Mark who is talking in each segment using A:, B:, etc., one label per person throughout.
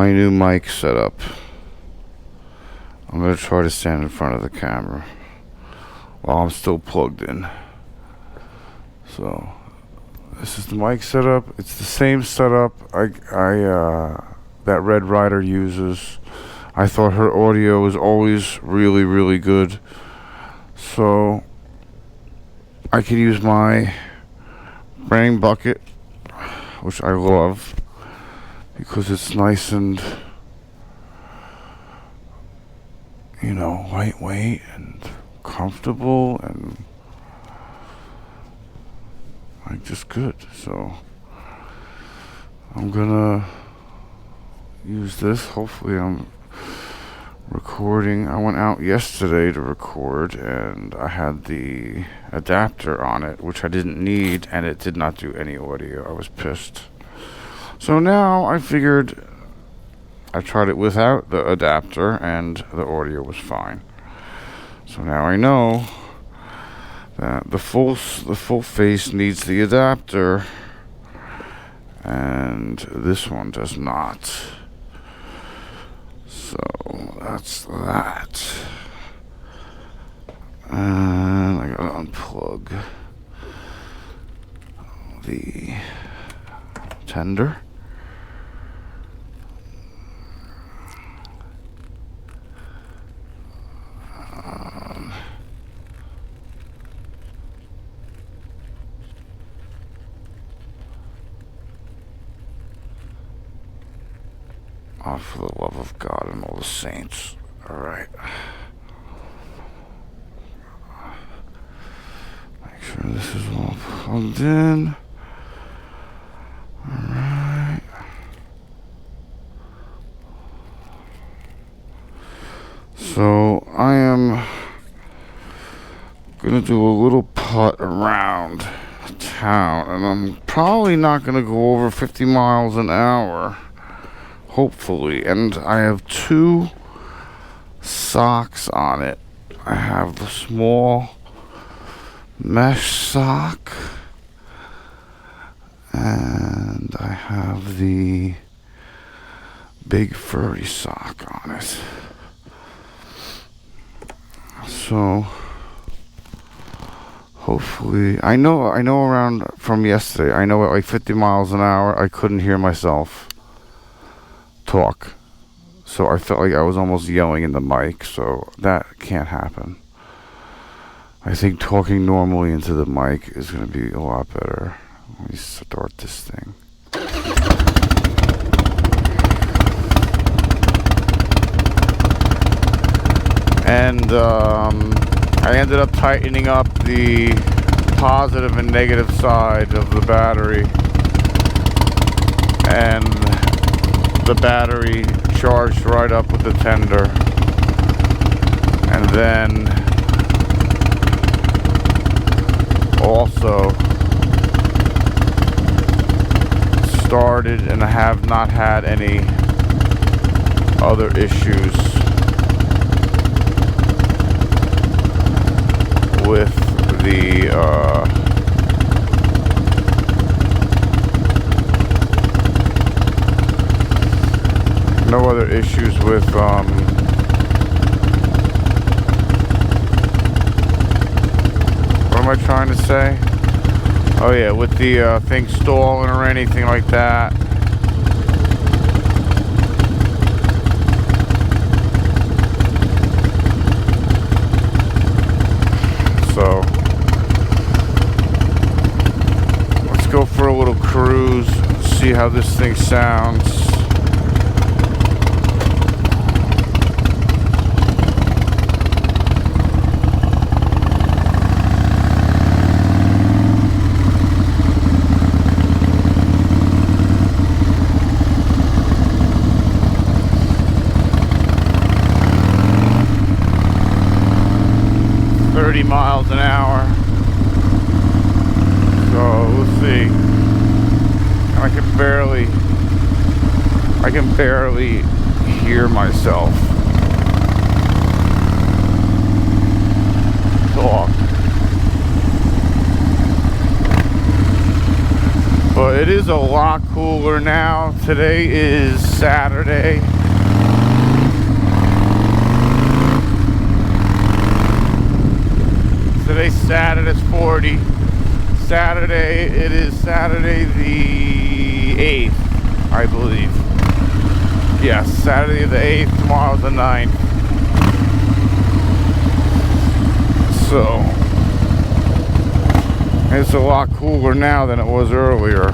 A: my new mic setup. I'm going to try to stand in front of the camera while I'm still plugged in. So this is the mic setup. It's the same setup that Red Ryder uses. I thought her audio was always really, really good. So I could use my BrainBucket, which I love because it's nice and, you know, lightweight and comfortable and like just good. So I'm gonna use this. Hopefully I'm recording. I went out yesterday to record and I had the adapter on it, which I didn't need, and it did not do any audio. I was pissed. So now I figured I tried it without the adapter and the audio was fine. So now I know that the full face needs the adapter and this one does not. So that's that. And I gotta unplug the tender. Oh, for the love of God and all the saints. Alright. Make sure this is all plugged in. Alright. So I am gonna do a little putt around town, and I'm probably not gonna go over 50 miles an hour. Hopefully. And I have 2 socks on it. I have the small mesh sock and I have the big furry sock on it. So hopefully, I know around from yesterday, I know at like 50 miles an hour I couldn't hear myself talk, so I felt like I was almost yelling in the mic, so that can't happen. I think talking normally into the mic is going to be a lot better. Let me start this thing. And I ended up tightening up the positive and negative side of the battery, and the battery charged right up with the tender, and then also started, and I have not had any other issues with the no other issues with what am I trying to say? Oh yeah, with the thing stalling or anything like that. So let's go for a little cruise, see how this thing sounds. Miles an hour, so we'll see. I can barely hear myself talk, But it is a lot cooler now. Today is Saturday. Today's Saturday, it's 40. Saturday, it is Saturday the 8th, I believe. Yes, Saturday the 8th, tomorrow's the 9th. So, it's a lot cooler now than it was earlier.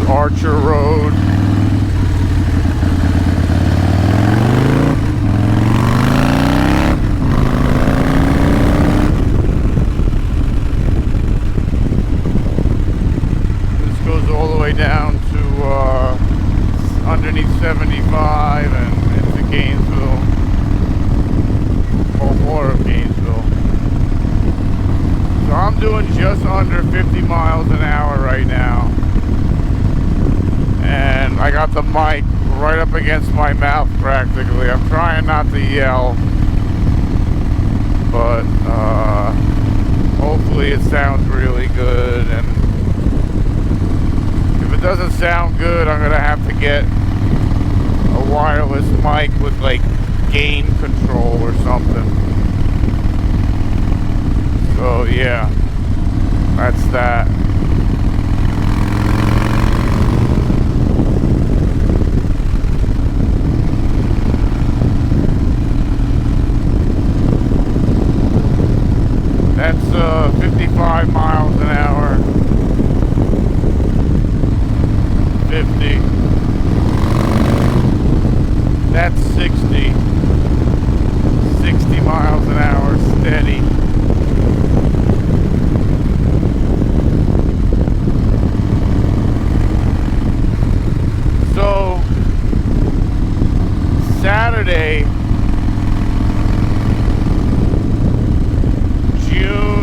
A: Archer Road. This goes all the way down to underneath 75 and into Gainesville, or more of Gainesville. So I'm doing just under 50 miles an hour right now. And I got the mic right up against my mouth practically. I'm trying not to yell, but hopefully it sounds really good. And if it doesn't sound good, I'm gonna have to get a wireless mic with like gain control or something. So yeah, that's that. That's 55 miles an hour. 50. That's 60. 60 miles an hour steady. So, Saturday, June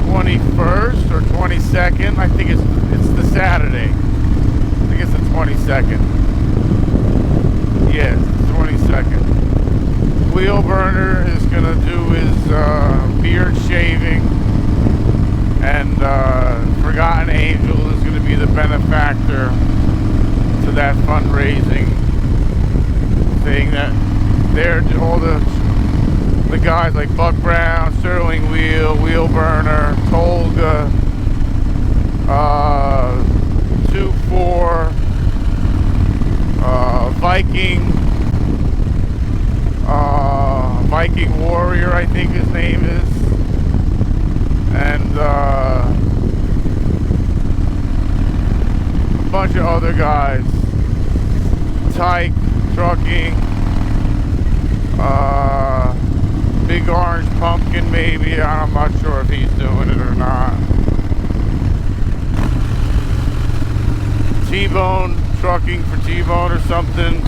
A: 21st or 22nd. I think it's the Saturday. I think it's the 22nd. Yes, the 22nd. Wheel Burner is gonna do his beard shaving, and Forgotten Angel is gonna be the benefactor to that fundraising thing. That they're all the guys like Buck Brown, Sterling Wheel Burner, Tolga, 2-4, Viking Warrior, I think his name is, and a bunch of other guys, Tyke Trucking, Big Orange Pumpkin maybe, I'm not sure if he's doing it or not. T-Bone Trucking for T-Bone or something.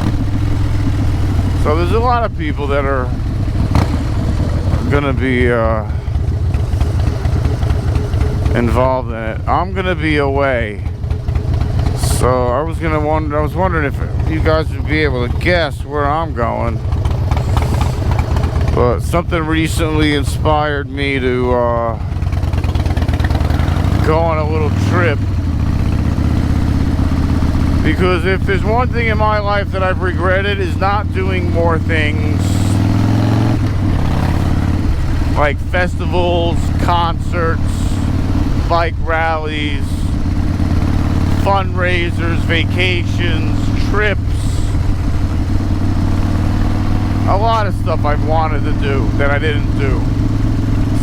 A: So there's a lot of people that are gonna be involved in it. I'm gonna be away. So I was wondering if you guys would be able to guess where I'm going. But something recently inspired me to go on a little trip. Because if there's one thing in my life that I've regretted, is not doing more things like festivals, concerts, bike rallies, fundraisers, vacations, trips. A lot of stuff I've wanted to do that I didn't do.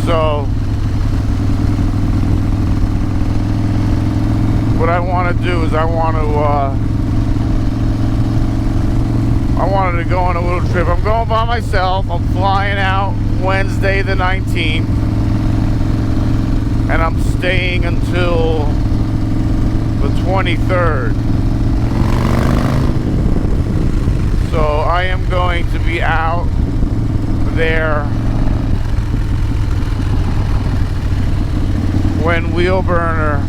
A: So what I want to do is I wanted to go on a little trip. I'm going by myself. I'm flying out Wednesday the 19th, and I'm staying until the 23rd. So I am going to be out there when Wheelburner,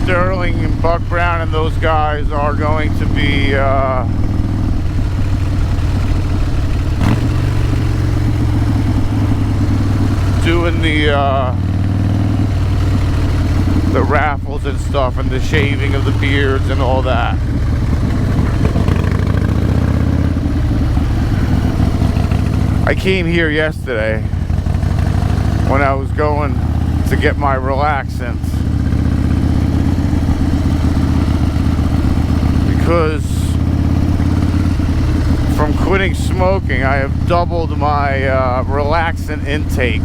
A: Sterling, and Buck Brown and those guys are going to be doing the raffles and stuff, and the shaving of the beards and all that. I came here yesterday when I was going to get my relaxants, because from quitting smoking I have doubled my relaxant intake,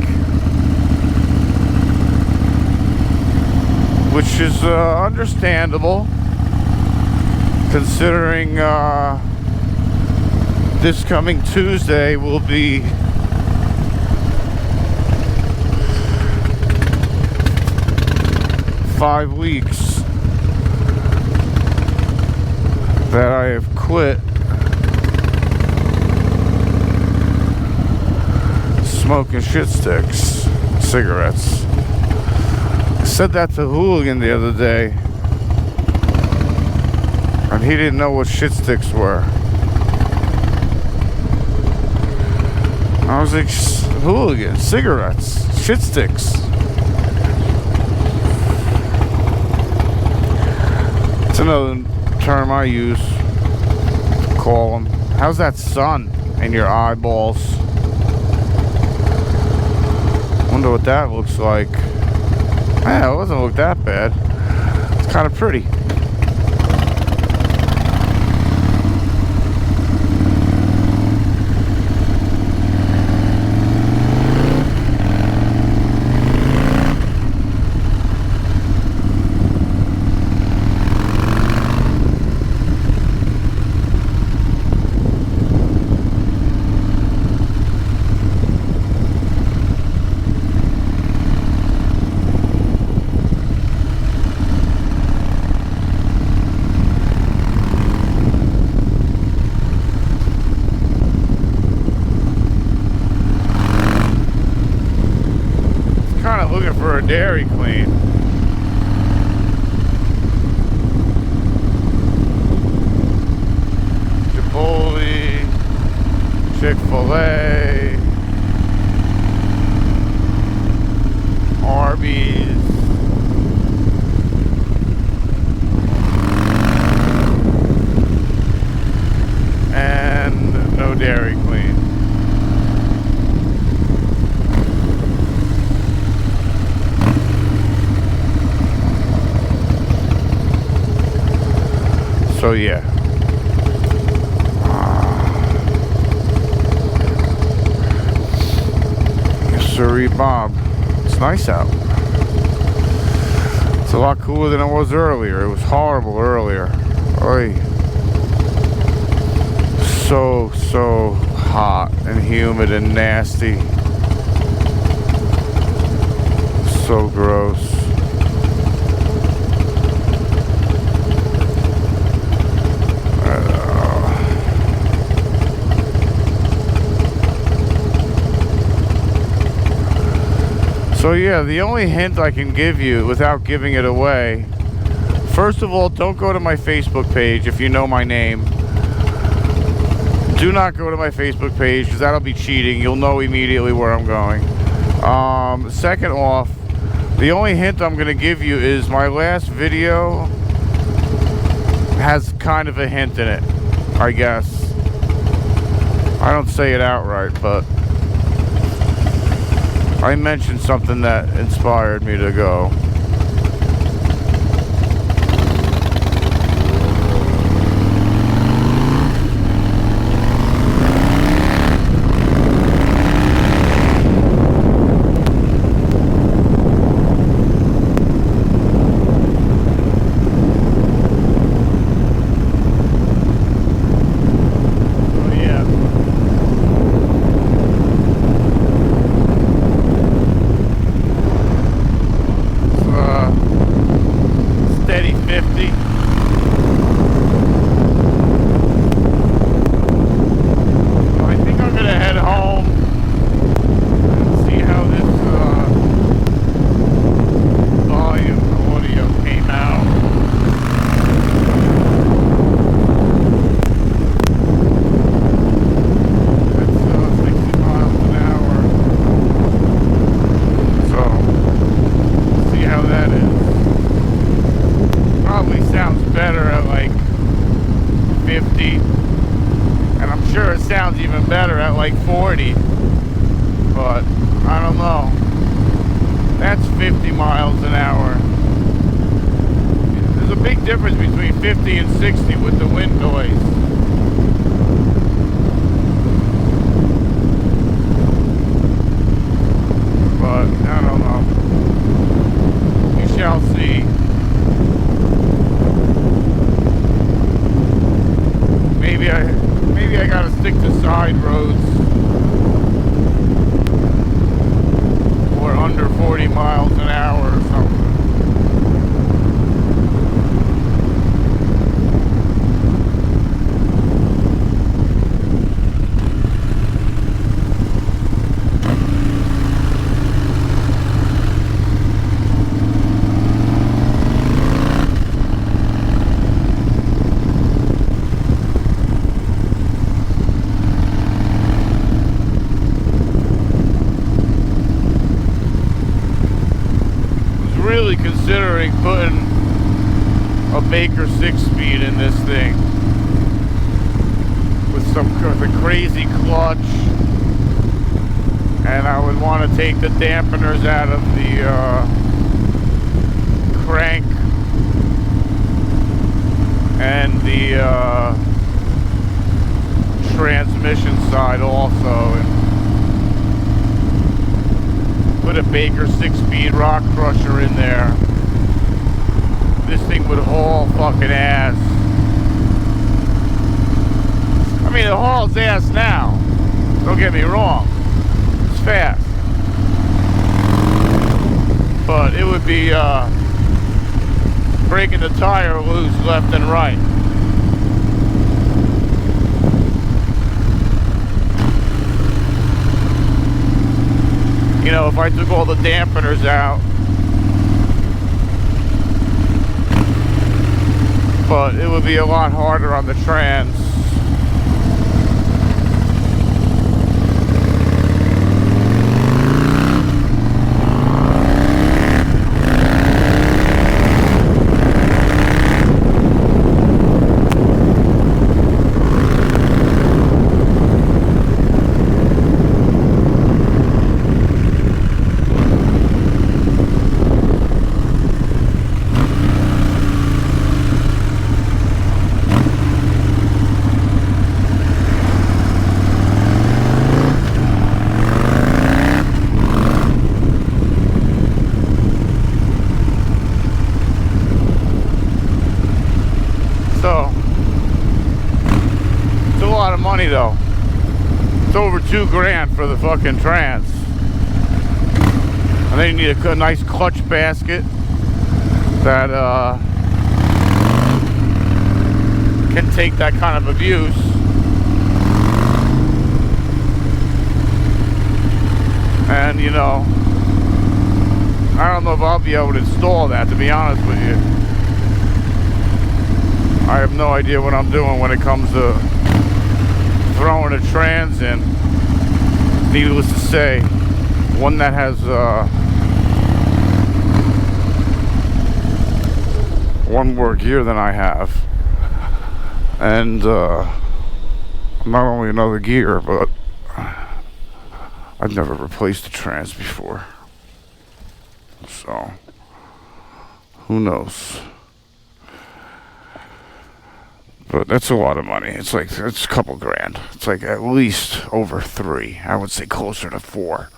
A: which is understandable, considering this coming Tuesday will be five weeks that I have quit smoking shit sticks, cigarettes. I said that to Hooligan the other day, and he didn't know what shit sticks were. I was like, Hooligan, cigarettes, shit sticks. It's another term I use to call them. How's that sun in your eyeballs? Wonder what that looks like. Yeah, it doesn't look that bad. It's kind of pretty. For a Dairy Queen. Chipotle, Chick-fil-A, Arby's, and no Dairy Queen. So yeah, yes sirree, Bob. It's nice out. It's a lot cooler than it was earlier. It was horrible earlier. Oy. So hot and humid and nasty. So gross. So yeah, the only hint I can give you without giving it away, first of all, don't go to my Facebook page if you know my name. Do not go to my Facebook page, because that'll be cheating. You'll know immediately where I'm going. Second off, the only hint I'm going to give you is my last video has kind of a hint in it, I guess. I don't say it outright, but I mentioned something that inspired me to go. 50. So I think I'm gonna head home and see how this volume audio came out. That's 60 miles an hour. So see how that is. Probably sounds better at like 50, and I'm sure it sounds even better at like 40, but I don't know. That's 50 miles an hour. There's a big difference between 50 and 60 with the wind noise. But I don't know. We shall see. Maybe I gotta stick to side roads or under 40 miles an hour or something. Really considering putting a Baker 6-speed in this thing with a crazy clutch, and I would want to take the dampeners out of the crank and the transmission side also, and put a Baker 6-speed rock crusher in there. This thing would haul fucking ass. I mean, it hauls ass now. Don't get me wrong. It's fast. But it would be breaking the tire loose left and right. You know, if I took all the dampeners out, but it would be a lot harder on the trans. Money though. It's over $2,000 for the fucking trans. And then you need a nice clutch basket that can take that kind of abuse. And you know, I don't know if I'll be able to install that, to be honest with you. I have no idea what I'm doing when it comes to throwing a trans in. Needless to say, one that has one more gear than I have, and not only another gear, but I've never replaced a trans before, so who knows. But that's a lot of money. It's a couple grand. It's like at least over 3. I would say closer to 4,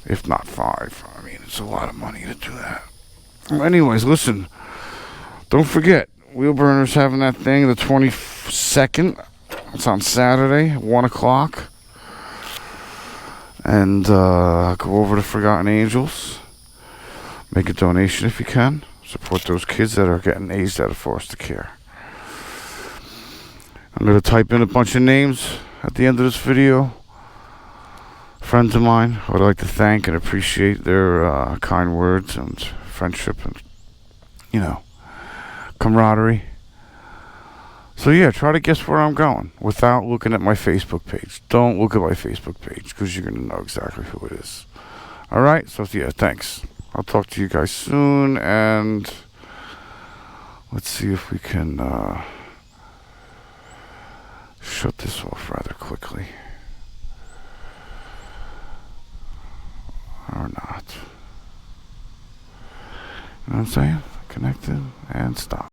A: if not 5. I mean, it's a lot of money to do that. Well, anyways, listen, don't forget, Wheelburner's having that thing the 22nd. It's on Saturday, 1 o'clock. And go over to Forgotten Angels. Make a donation if you can. Support those kids that are getting aged out of foster care. I'm going to type in a bunch of names at the end of this video. Friends of mine I would like to thank and appreciate their kind words and friendship and, camaraderie. So yeah, try to guess where I'm going without looking at my Facebook page. Don't look at my Facebook page because you're going to know exactly who it is. Alright, so yeah, thanks. I'll talk to you guys soon, and let's see if we can shut this off rather quickly. Or not. You know what I'm saying? Connected and stop.